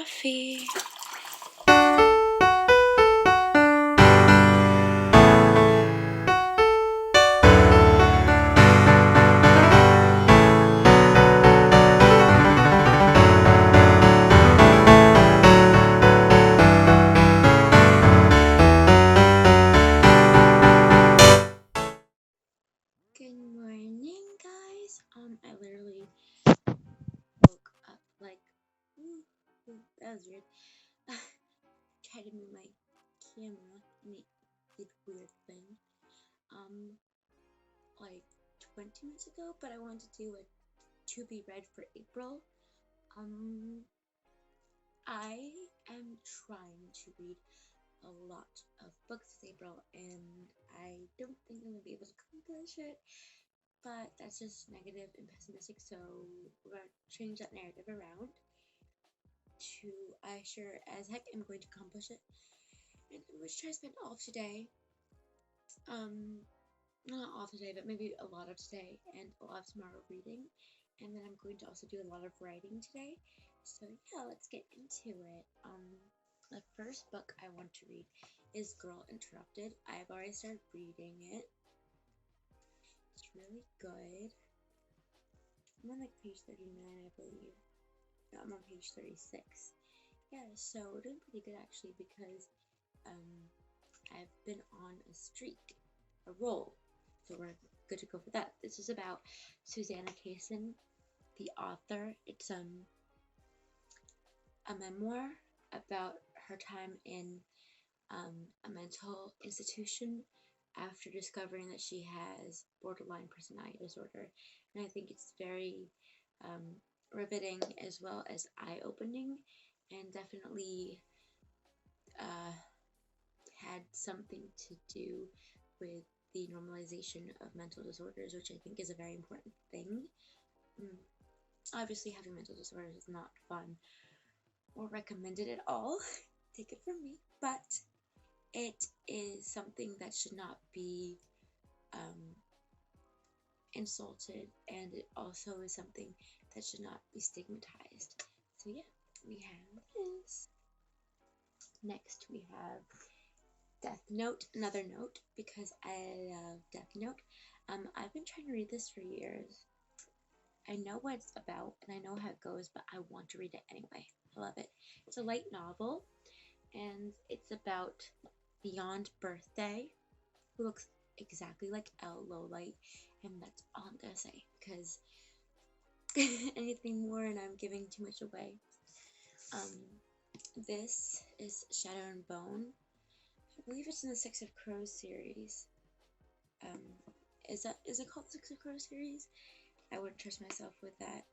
coffee. Good morning, guys. I literally woke up like, that was weird. Tried to move my camera and it did weird thing. Like 20 minutes ago, but I wanted to do a to be read for April. I am trying to read a lot of books this April, and I don't think I'm gonna be able to accomplish it. But that's just negative and pessimistic, so we're gonna change that narrative around to I sure as heck am going to accomplish it. And I'm going to try to spend all of today, not all of today, but maybe a lot of today and a lot of tomorrow reading. And then I'm going to also do a lot of writing today. So yeah, let's get into it. The first book I want to read is Girl Interrupted. I've already started reading it. It's really good. I'm on like page 39, I believe. No, I'm on page 36. Yeah, so we're doing pretty good actually because I've been on a streak, a roll. So we're good to go for that. This is about Susanna Kaysen, the author. It's a memoir about her time in a mental institution after discovering that she has borderline personality disorder. And I think it's very riveting as well as eye-opening, and definitely had something to do with the normalization of mental disorders, which I think is a very important thing. Obviously, having mental disorders is not fun or recommended at all. Take it from me, but it is something that should not be insulted, and it also is something that should not be stigmatized. So yeah, we have this. Next, we have Death Note, another note, because I love Death Note. I've been trying to read this for years. I know what it's about and I know how it goes, but I want to read it anyway. I love it. It's a light novel, and it's about Beyond Birthday, who looks exactly like Elle Lowlight, and that's all I'm gonna say, because anything more and I'm giving too much away. This is Shadow and Bone. I believe it's in the Six of Crows series. Is it called the Six of Crows series? I wouldn't trust myself with that.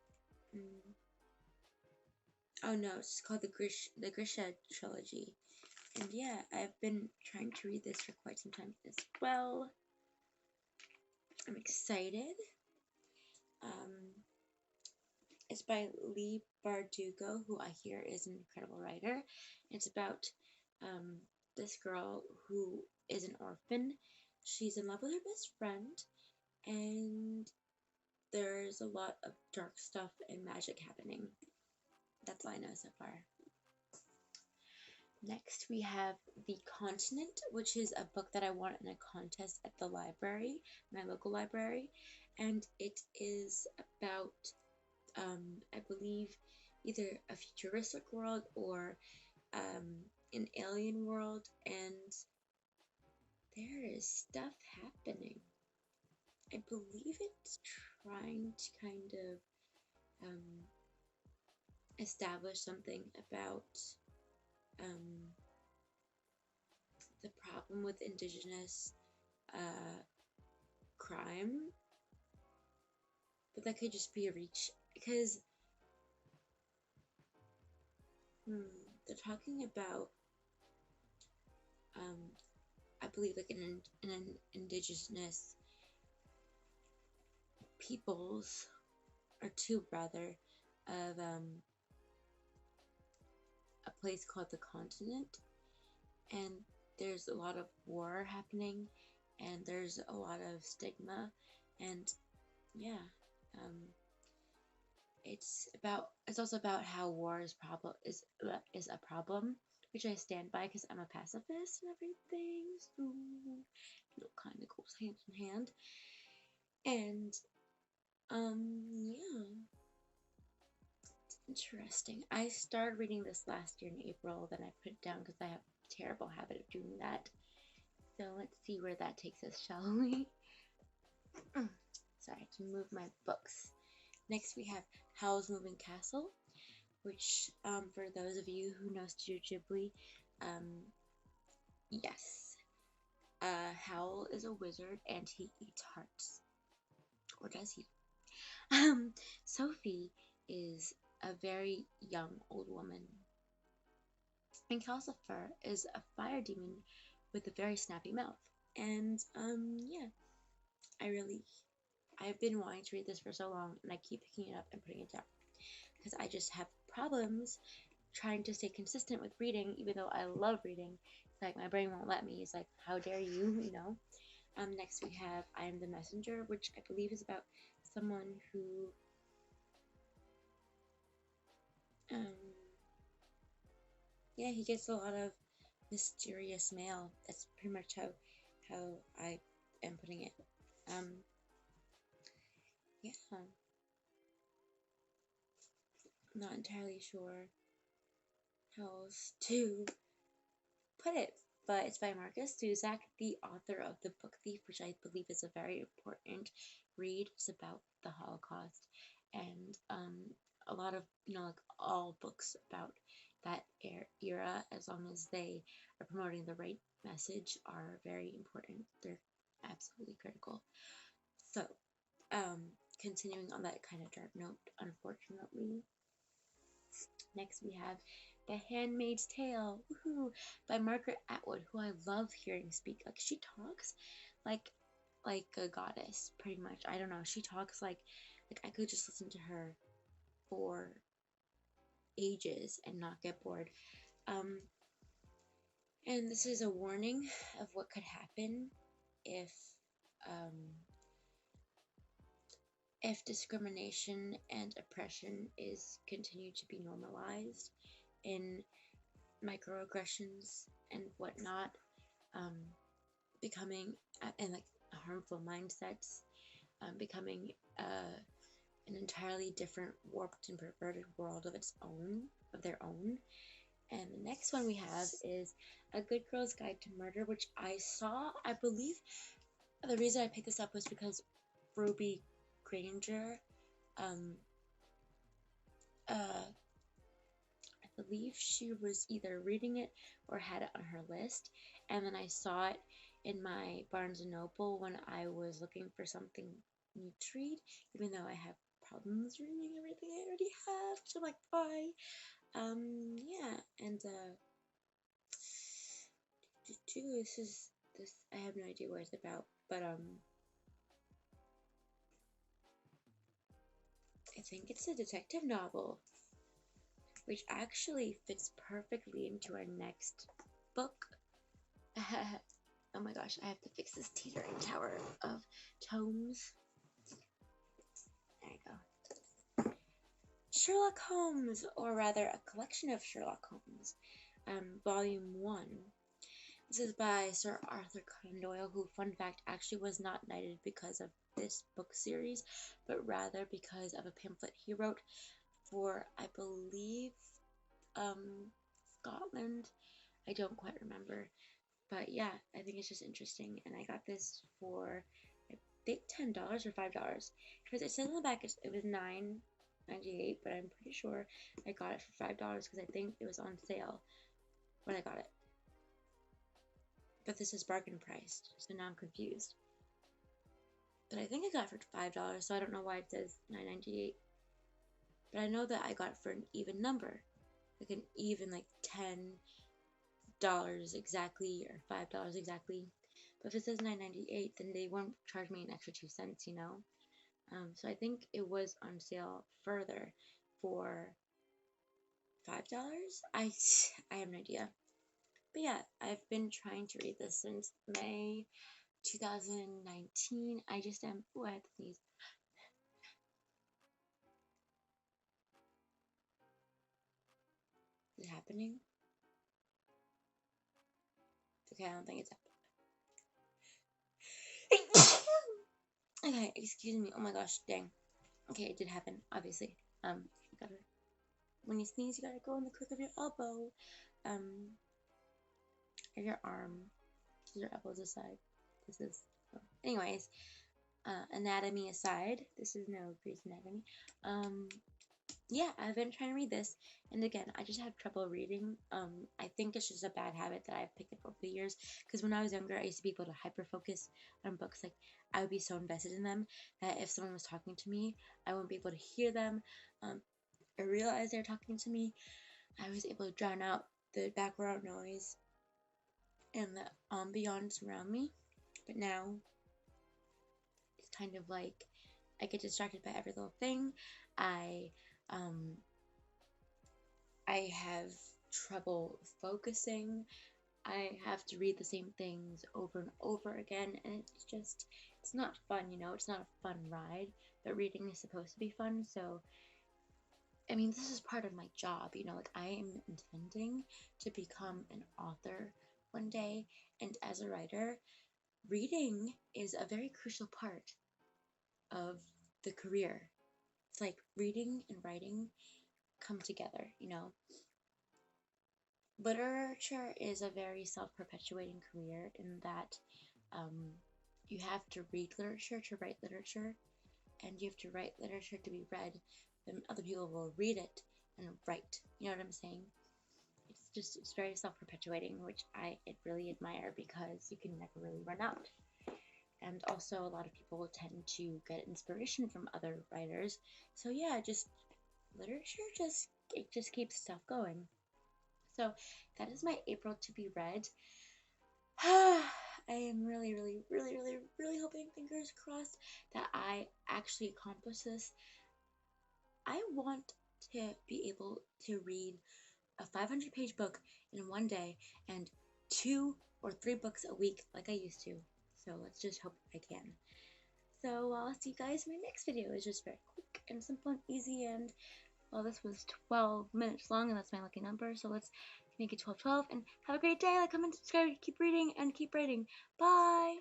Oh no, it's called the Grisha trilogy. And yeah, I've been trying to read this for quite some time as well. I'm excited. It's by Lee Bardugo, who I hear is an incredible writer. It's about this girl who is an orphan. She's in love with her best friend, and there's a lot of dark stuff and magic happening. That's all I know so far. Next, we have The Continent, which is a book that I won in a contest at the library, my local library, and it is about, I believe, either a futuristic world or an alien world, and there is stuff happening. I believe it's trying to kind of establish something about the problem with indigenous crime, but that could just be a reach, because they're talking about I believe like an indigenous peoples, or two rather, of a place called the Continent, and there's a lot of war happening, and there's a lot of stigma, and yeah, it's also about how war is a problem, which I stand by because I'm a pacifist and everything. So it kind of goes hand in hand. And yeah, it's interesting. I started reading this last year in April, then I put it down because I have a terrible habit of doing that. So let's see where that takes us, shall we? Sorry, to move my books. Next we have Howl's Moving Castle, which, for those of you who know Studio Ghibli, yes, Howl is a wizard and he eats hearts. Or does he? Sophie is a very young old woman. And Calcifer is a fire demon with a very snappy mouth. And, yeah, I've been wanting to read this for so long, and I keep picking it up and putting it down. Because I just have problems trying to stay consistent with reading, even though I love reading. It's like my brain won't let me. It's like, how dare you, you know? Next we have I Am the Messenger, which I believe is about someone who, yeah, he gets a lot of mysterious mail. That's pretty much how I am putting it. Yeah, I'm not entirely sure how else to put it, but it's by Marcus Zusak, the author of The Book Thief, which I believe is a very important read. It's about the Holocaust, and a lot of, like all books about that era, as long as they are promoting the right message, are very important. They're absolutely critical. So, continuing on that kind of dark note, unfortunately, next we have The Handmaid's Tale, woohoo, by Margaret Atwood, who I love hearing speak. Like, she talks like a goddess, pretty much. I don't know. She talks like I could just listen to her for ages and not get bored. And this is a warning of what could happen if discrimination and oppression is continued to be normalized in microaggressions and whatnot, becoming and like harmful mindsets, becoming an entirely different, warped and perverted world of their own. And the next one we have is A Good Girl's Guide to Murder, which I saw. I believe the reason I picked this up was because Ruby Granger, I believe she was either reading it or had it on her list, and then I saw it in my Barnes & Noble when I was looking for something new to read, even though I have problems reading everything I already have, so I'm like, bye. Yeah, and this I have no idea what it's about, but I think it's a detective novel, which actually fits perfectly into our next book. Oh my gosh, I have to fix this teetering tower of tomes. There you go. Sherlock Holmes, or rather a collection of Sherlock Holmes, Volume 1. This is by Sir Arthur Conan Doyle, who, fun fact, actually was not knighted because of this book series, but rather because of a pamphlet he wrote for, I believe, Scotland. I don't quite remember. But yeah, I think it's just interesting. And I got this for, I think, $10 or $5. Because it says on the back it was $9.98, but I'm pretty sure I got it for $5 because I think it was on sale when I got it. But this is bargain priced, so now I'm confused. But I think I got it for $5, so I don't know why it says $9.98. But I know that I got it for an even number, like an even like $10 exactly or $5 exactly. But if it says $9.98, then they won't charge me an extra 2 cents, you know. So I think it was on sale further for $5. I have no idea. But yeah, I've been trying to read this since May 2019. I just am. Oh, I have to sneeze. Is it happening? Okay, I don't think it's happening. Okay, excuse me. Oh my gosh, dang. Okay, it did happen, obviously. You gotta, when you sneeze, you gotta go in the crook of your elbow. Or your arm. Your elbows aside. This is, anyways, anatomy aside. This is no Grey's Anatomy. Yeah, I've been trying to read this, and again, I just have trouble reading. I think it's just a bad habit that I've picked up over the years, because when I was younger, I used to be able to hyper-focus on books. Like, I would be so invested in them that if someone was talking to me, I wouldn't be able to hear them, or realize they're talking to me. I was able to drown out the background noise and the ambiance around me, but now, it's kind of like, I get distracted by every little thing. Um, I have trouble focusing. I have to read the same things over and over again, and it's not fun, it's not a fun ride, but reading is supposed to be fun, so, I mean, this is part of my job, like, I am intending to become an author one day, and as a writer, reading is a very crucial part of the career. It's like reading and writing come together, Literature is a very self-perpetuating career in that you have to read literature to write literature, and you have to write literature to be read, then other people will read it and write. You know what I'm saying? It's very self-perpetuating, which I really admire, because you can never really run out. And also, a lot of people tend to get inspiration from other writers. So yeah, literature just keeps stuff going. So that is my April to be read. I am really, really, really, really, really hoping, fingers crossed, that I actually accomplish this. I want to be able to read a 500-page book in one day and 2 or 3 books a week like I used to. So let's just hope I can. So I'll see you guys in my next video. It's just very quick and simple and easy, and well, this was 12 minutes long, and that's my lucky number, so let's make it 12:12, and have a great day. Like, comment, subscribe, keep reading, and keep writing. Bye!